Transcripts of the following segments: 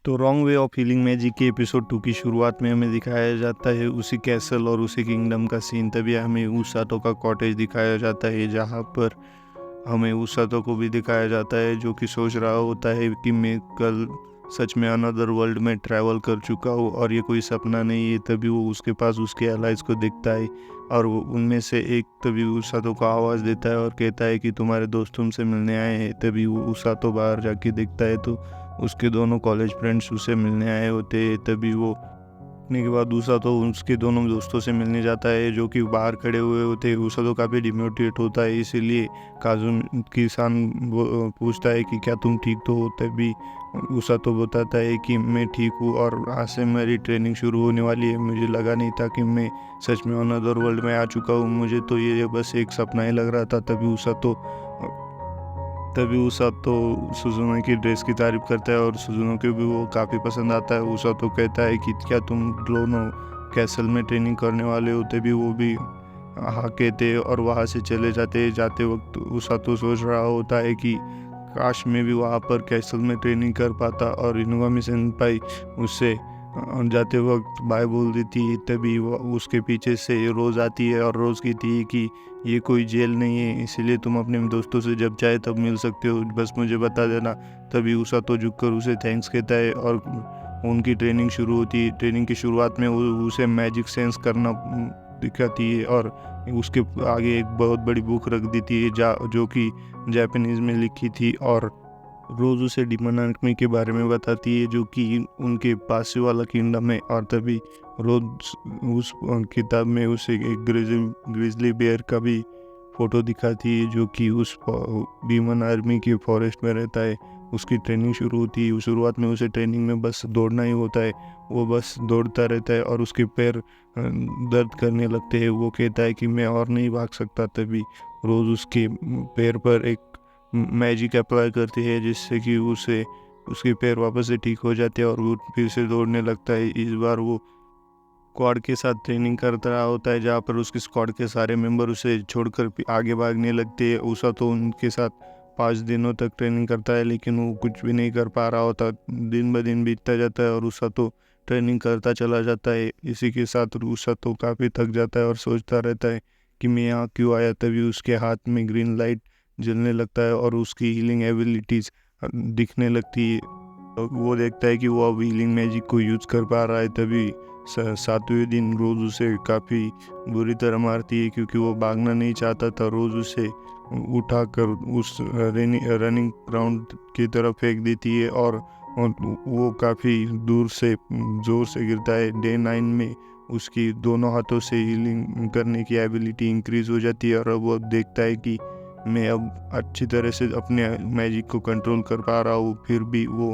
तो wrong way of healing magic के episode 2 की शुरुआत में हमें दिखाया जाता है उसी कैसल और उसी किंगडम का सीन। तभी हमें उसातो का कॉटेज दिखाया जाता है, जहाँ पर हमें उसातो को भी दिखाया जाता है जो कि सोच रहा होता है कि मैं कल सच में अनदर वर्ल्ड में ट्रैवल कर चुका हूँ और ये कोई सपना नहीं है। तभी वो उसके पास उसके एलाइज को देखता है और वो उनमें से एक तभी उसातो को आवाज़ देता है और कहता है कि तुम्हारे दोस्त तुमसे मिलने आए हैं। तभी वो उसातो बाहर जाके देखता है तो उसके दोनों कॉलेज फ्रेंड्स उसे मिलने आए होते हैं। तभी वो ने के बाद उसातो उसके दोनों दोस्तों से मिलने जाता है जो कि बाहर खड़े हुए होते हैं। उसातो काफ़ी डिमोटिवेट होता है, इसीलिए काजुन किसान पूछता है कि क्या तुम ठीक तो हो। तभी उसातो बताता है कि मैं ठीक हूँ और आज से मेरी ट्रेनिंग शुरू होने वाली है। मुझे लगा नहीं था कि मैं सच में अनदर वर्ल्ड में आ चुका हूँ, मुझे तो ये बस एक सपना ही लग रहा था। तभी उसातो सुजुनो की ड्रेस की तारीफ करता है और सुजुनो को भी वो काफ़ी पसंद आता है। उसातो कहता है कि क्या तुम दोनों कैसल में ट्रेनिंग करने वाले हो। तभी वो भी हाँ कहते और वहाँ से चले जाते वक्त उसातो सोच रहा होता है कि काश मैं भी वहाँ पर कैसल में ट्रेनिंग कर पाता। और इनुगामी सेनपाई उससे जाते वक्त बाय बोल देती है। तभी वो उसके पीछे से रोज़ आती है और रोज़ कहती है कि ये कोई जेल नहीं है, इसीलिए तुम अपने दोस्तों से जब चाहे तब मिल सकते हो, बस मुझे बता देना। तभी उसातो झुककर उसे थैंक्स कहता है और उनकी ट्रेनिंग शुरू होती है। ट्रेनिंग की शुरुआत में वो उसे मैजिक सेंस करना दिखाती है और उसके आगे एक बहुत बड़ी बुक रख देती है जो कि जापानीज़ में लिखी थी और रोज़ उसे डिमन आर्मी के बारे में बताती है जो कि उनके पास वाला किंगडम है। और तभी रोज उस किताब में उसे एक ग्रिजली बेयर का भी फ़ोटो दिखाती है जो कि उस डिमन आर्मी के फॉरेस्ट में रहता है। उसकी ट्रेनिंग शुरू होती है। शुरुआत में उसे ट्रेनिंग में बस दौड़ना ही होता है, वो बस दौड़ता रहता है और उसके पैर दर्द करने लगते हैं। वो कहता है कि मैं और नहीं भाग सकता। तभी रोज़ उसके पैर पर एक मैजिक अप्लाई करती है जिससे कि उसके पैर वापस से ठीक हो जाते हैं और वो फिर से दौड़ने लगता है। इस बार वो स्क्वाड के साथ ट्रेनिंग करता रहा होता है, जहाँ पर उसके स्क्वाड के सारे मेंबर उसे छोड़कर आगे भागने लगते हैं। उसा तो उनके साथ 5 दिनों तक ट्रेनिंग करता है लेकिन वो कुछ भी नहीं कर पा रहा होता। दिन ब दिन बीतता जाता है और उसा तो ट्रेनिंग करता चला जाता है। इसी के साथ उसा तो काफ़ी थक जाता है और सोचता रहता है कि मैं यहाँ क्यों आया। तभी उसके हाथ में ग्रीन लाइट जलने लगता है और उसकी हीलिंग एबिलिटीज़ दिखने लगती है। वो देखता है कि वो अब हीलिंग मैजिक को यूज कर पा रहा है। तभी 7वें दिन रोज़ उसे काफ़ी बुरी तरह मारती है क्योंकि वो भागना नहीं चाहता था। रोज़ उसे उठाकर उस रनिंग ग्राउंड की तरफ फेंक देती है और वो काफ़ी दूर से ज़ोर से गिरता है। डे 9 में उसकी दोनों हाथों से हीलिंग करने की एबिलिटी इंक्रीज हो जाती है और अब वो देखता है कि मैं अब अच्छी तरह से अपने मैजिक को कंट्रोल कर पा रहा हूँ। फिर भी वो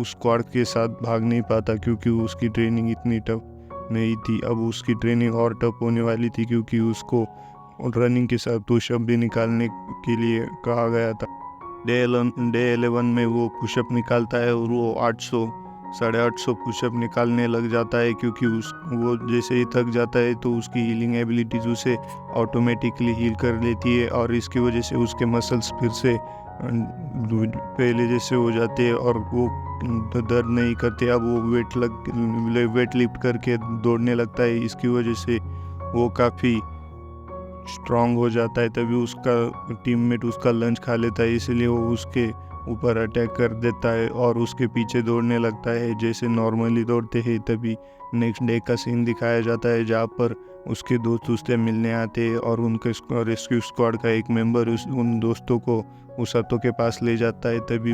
उस स्क्वाड के साथ भाग नहीं पाता क्योंकि उसकी ट्रेनिंग इतनी टफ नहीं थी। अब उसकी ट्रेनिंग और टफ होने वाली थी क्योंकि उसको रनिंग के साथ पुशअप भी निकालने के लिए कहा गया था। डे 11 में वो पुशअप निकालता है और वो 800 पुशअप निकालने लग जाता है क्योंकि वो जैसे ही थक जाता है तो उसकी हीलिंग एबिलिटीज़ उसे ऑटोमेटिकली हील कर लेती है और इसकी वजह से उसके मसल्स फिर से पहले जैसे हो जाते हैं और वो दर्द नहीं करते। अब वो वेट लिफ्ट करके दौड़ने लगता है। इसकी वजह से वो काफ़ी स्ट्रांग हो जाता है। तभी उसका टीममेट उसका लंच खा लेता है, इसलिए वो उसके ऊपर अटैक कर देता है और उसके पीछे दौड़ने लगता है जैसे नॉर्मली दौड़ते हैं। तभी नेक्स्ट डे का सीन दिखाया जाता है जहाँ पर उसके दोस्त उससे मिलने आते हैं और उनके रेस्क्यू स्क्वाड का एक मेंबर उन दोस्तों को उसातो के पास ले जाता है। तभी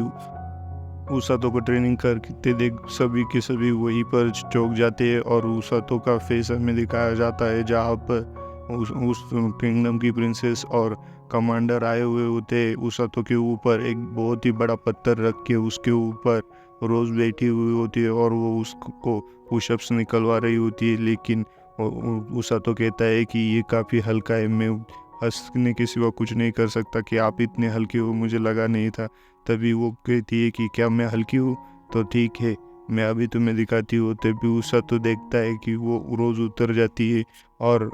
उसातो को ट्रेनिंग करते देख सभी के सभी वहीं पर चौंक जाते हैं और उसातो का फेस हमें दिखाया जाता है जहाँ पर उस किंगडम की प्रिंसेस और कमांडर आए हुए होते। उसातो के ऊपर एक बहुत ही बड़ा पत्थर रख के उसके ऊपर रोज़ बैठी हुई होती है और वो उसको पुशअप्स निकलवा रही होती है। लेकिन उसातो कहता है कि ये काफ़ी हल्का है, मैं हंसने के सिवा कुछ नहीं कर सकता कि आप इतने हल्के हो, मुझे लगा नहीं था। तभी वो कहती है कि क्या मैं हल्की हूँ, तो ठीक है मैं अभी तुम्हें दिखाती हूँ। तभी उसातो देखता है कि वो रोज़ उतर जाती है और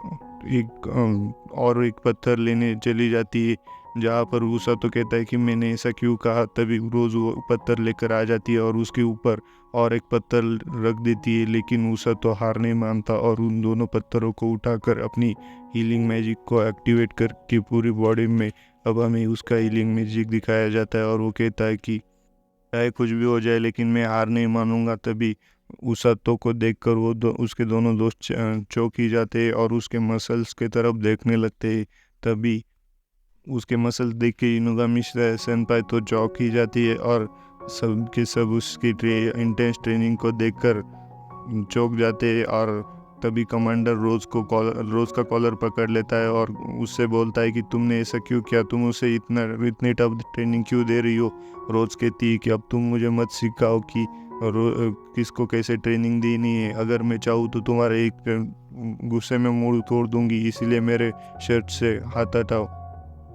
एक पत्थर लेने चली जाती है जहाँ पर ऊषा तो कहता है कि मैंने ऐसा क्यों कहा। तभी रोज़ वो पत्थर लेकर आ जाती है और उसके ऊपर और एक पत्थर रख देती है, लेकिन ऊषा तो हार नहीं मानता और उन दोनों पत्थरों को उठाकर अपनी हीलिंग मैजिक को एक्टिवेट करके पूरी बॉडी में अब हमें उसका हीलिंग मैजिक दिखाया जाता है। और वो कहता है कि चाहे कुछ भी हो जाए लेकिन मैं हार नहीं मानूंगा। तभी उसातो को देखकर उसके दोनों दोस्त चौंक ही जाते हैं और उसके मसल्स के तरफ देखने लगते हैं। तभी उसके मसल्स देख के इनुगामी सेनपाई तो चौंक ही जाती है और सब के सब उसकी इंटेंस ट्रेनिंग को देखकर चौंक जाते हैं। और तभी कमांडर रोज़ का कॉलर पकड़ लेता है और उससे बोलता है कि तुमने ऐसा क्यों किया, तुम उसे इतनी टफ ट्रेनिंग क्यों दे रही हो। रोज़ कहती है कि अब तुम मुझे मत सिखाओ कि किसको कैसे ट्रेनिंग देनी है। अगर मैं चाहूँ तो तुम्हारे एक गुस्से में मुंह तोड़ दूंगी, इसीलिए मेरे शर्ट से हाथ हटाओ।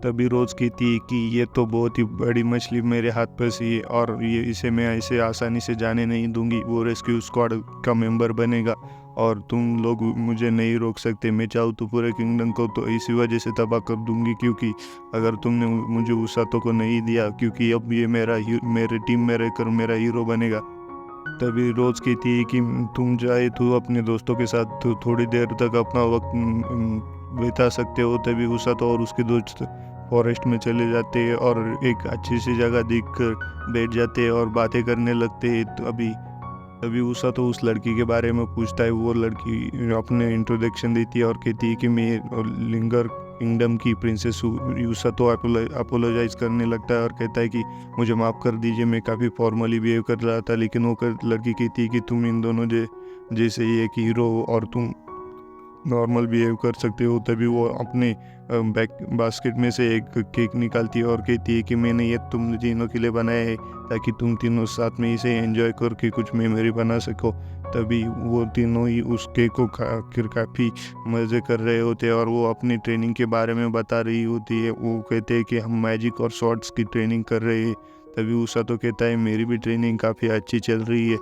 तभी रोज़ कहती है कि ये तो बहुत ही बड़ी मछली मेरे हाथ फंसी है और इसे मैं ऐसे आसानी से जाने नहीं दूंगी। वो रेस्क्यू स्क्वाड का मेंबर बनेगा और तुम लोग मुझे नहीं रोक सकते। मैं चाहूँ तो पूरे किंगडम को तो इसी वजह से तबाह कर दूंगी, क्योंकि अगर तुमने मुझे उसातो को नहीं दिया, क्योंकि अब ये मेरे टीम में रहकर मेरा हीरो बनेगा। तभी रोज़ कहती है कि तुम चाहे तो अपने दोस्तों के साथ तो थोड़ी देर तक अपना वक्त बिता सकते हो। तभी उसातो और उसके दोस्त फॉरेस्ट में चले जाते हैं और एक अच्छी सी जगह देखकर बैठ जाते हैं और बातें करने लगते हैं। तभी उसातो उस लड़की के बारे में पूछता है। वो लड़की अपने इंट्रोडक्शन देती है और कहती है कि मैं लिंगर किंगडम की प्रिंसेस हूँ। उसातो अपोलोजाइज करने लगता है और कहता है कि मुझे माफ़ कर दीजिए, मैं काफ़ी फॉर्मली बिहेव कर रहा था। लेकिन वो लड़की कहती है कि तुम इन दोनों जैसे ही एक हीरो हो और तुम नॉर्मल बिहेव कर सकते हो। तभी वो अपने बास्केट में से एक केक निकालती है और कहती है कि मैंने ये तुम तीनों के लिए बनाया है, ताकि तुम तीनों साथ में इसे एंजॉय करके कुछ मेमोरी बना सको। तभी वो तीनों ही उस केक को खाकर काफ़ी मज़े कर रहे होते हैं और वो अपनी ट्रेनिंग के बारे में बता रही होती है। वो कहते हैं कि हम मैजिक और शॉर्ट्स की ट्रेनिंग कर रहे हैं। तभी उषा तो कहता है मेरी भी ट्रेनिंग काफ़ी अच्छी चल रही है।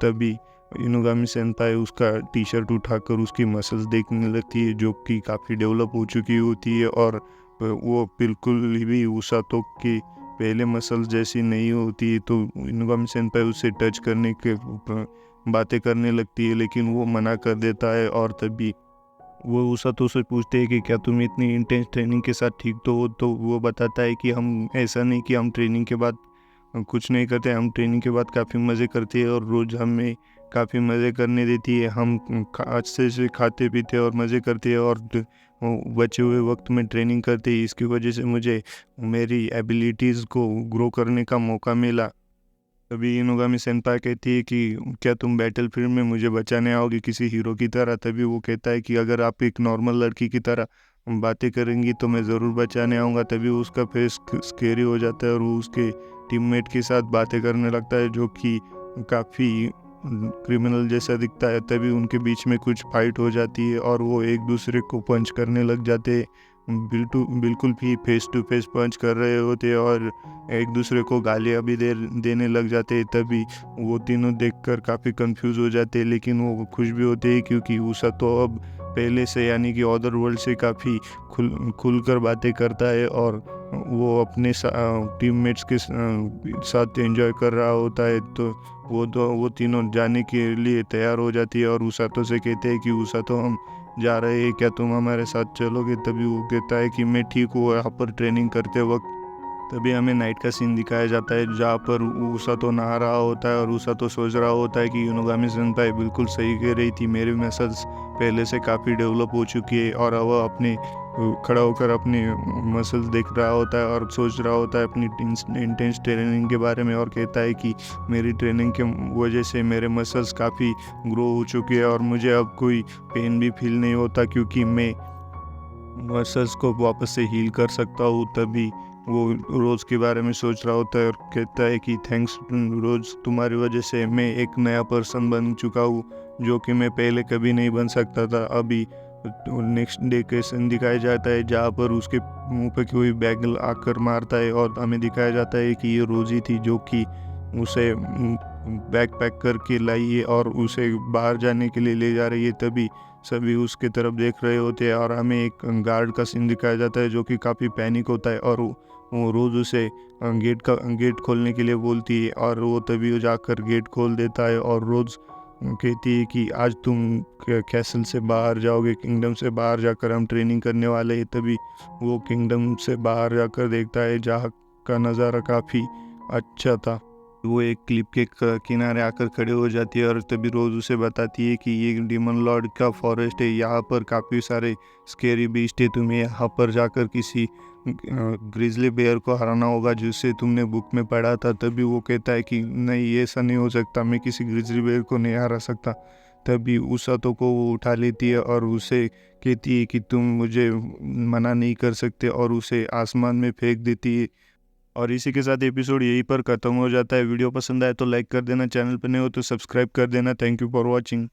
तभी इनुगामी सेनपाई उसका टी शर्ट उठाकर उसकी मसल्स देखने लगती है, जो कि काफ़ी डेवलप हो चुकी होती है और वो बिल्कुल भी उसातो की पहले मसल्स जैसी नहीं होती है। तो इनुगामी सेनपाई उससे टच करने के बातें करने लगती है, लेकिन वो मना कर देता है। और तभी वो उसातो से पूछते हैं कि क्या तुम इतनी इंटेंस ट्रेनिंग के साथ ठीक तो हो। तो वो बताता है कि हम ऐसा नहीं कि हम ट्रेनिंग के बाद कुछ नहीं करते, हम ट्रेनिंग के बाद काफ़ी मज़े करते हैं और रोज़ हमें काफ़ी मज़े करने देती है। हम अच्छे से खाते पीते और मज़े करते हैं और बचे हुए वक्त में ट्रेनिंग करते हैं। इसकी वजह से मुझे मेरी एबिलिटीज़ को ग्रो करने का मौका मिला। तभी इनुगामी सेनपाई कहती है कि क्या तुम बैटलफील्ड में मुझे बचाने आओगी किसी हीरो की तरह। तभी वो कहता है कि अगर आप एक नॉर्मल लड़की की तरह बातें करेंगी तो मैं ज़रूर बचाने आऊँगा। तभी उसका फेस स्केरी हो जाता है और वो उसके टीममेट के साथ बातें करने लगता है, जो कि काफ़ी क्रिमिनल जैसा दिखता है। तभी उनके बीच में कुछ फाइट हो जाती है और वो एक दूसरे को पंच करने लग जाते हैं। बिल्कुल भी फेस टू फेस पंच कर रहे होते और एक दूसरे को गालियाँ भी देने लग जाते हैं। तभी वो तीनों देखकर काफ़ी कंफ्यूज हो जाते हैं, लेकिन वो खुश भी होते हैं क्योंकि उषा तो अब पहले से यानी कि अदर वर्ल्ड से काफ़ी खुलकर बातें करता है और वो अपने टीममेट्स के साथ एंजॉय कर रहा होता है। तो वो तीनों जाने के लिए तैयार हो जाती है और उसातो से कहते हैं कि उसातो हम जा रहे हैं, क्या तुम हमारे साथ चलोगे। तभी वो कहता है कि मैं ठीक हूँ यहाँ पर ट्रेनिंग करते वक्त। तभी हमें नाइट का सीन दिखाया जाता है जहाँ पर उसातो नहा रहा होता है और उसातो सोच रहा होता है कि इनुगामी सेनपाई बिल्कुल सही कह रही थी, मेरी मसल्स पहले से काफ़ी डेवलप हो चुकी है। और वह अपने खड़ा होकर अपनी मसल्स देख रहा होता है और सोच रहा होता है अपनी इंटेंस ट्रेनिंग के बारे में और कहता है कि मेरी ट्रेनिंग के वजह से मेरे मसल्स काफ़ी ग्रो हो चुके हैं और मुझे अब कोई पेन भी फील नहीं होता, क्योंकि मैं मसल्स को वापस से हील कर सकता हूँ। तभी वो रोज़ के बारे में सोच रहा होता है और कहता है कि थैंक्स रोज़, तुम्हारी वजह से मैं एक नया पर्सन बन चुका हूँ, जो कि मैं पहले कभी नहीं बन सकता था। अभी नेक्स्ट डे का सीन दिखाया जाता है जहाँ पर उसके मुंह पे कोई बैग आकर मारता है और हमें दिखाया जाता है कि ये रोज़ी थी, जो कि उसे बैग पैक करके लाई है और उसे बाहर जाने के लिए ले जा रही है। तभी सभी उसके तरफ देख रहे होते हैं और हमें एक गार्ड का सीन दिखाया जाता है जो कि काफ़ी पैनिक होता है और वो रोज़ उसे गेट खोलने के लिए बोलती है और वो तभी वो जाकर गेट खोल देता है और रोज़ कहती है कि आज तुम कैसल से बाहर जाओगे, किंगडम से बाहर जाकर हम ट्रेनिंग करने वाले हैं। तभी वो किंगडम से बाहर जाकर देखता है जहाँ का नज़ारा काफ़ी अच्छा था। वो एक क्लिप के किनारे आकर खड़े हो जाती है और तभी रोज़ उसे बताती है कि ये डीमन लॉर्ड का फॉरेस्ट है, यहाँ पर काफ़ी सारे स्केरी बीस्ट है, तुम्हें यहाँ पर जाकर किसी ग्रिजली बेयर को हराना होगा जिससे तुमने बुक में पढ़ा था। तभी वो कहता है कि नहीं, ऐसा नहीं हो सकता, मैं किसी ग्रिजली बेयर को नहीं हरा सकता। तभी उसातो को वो उठा लेती है और उसे कहती है कि तुम मुझे मना नहीं कर सकते और उसे आसमान में फेंक देती है। और इसी के साथ एपिसोड यहीं पर ख़त्म हो जाता है। वीडियो पसंद आए तो लाइक कर देना, चैनल पर नए हो तो सब्सक्राइब कर देना। Thank you for watching.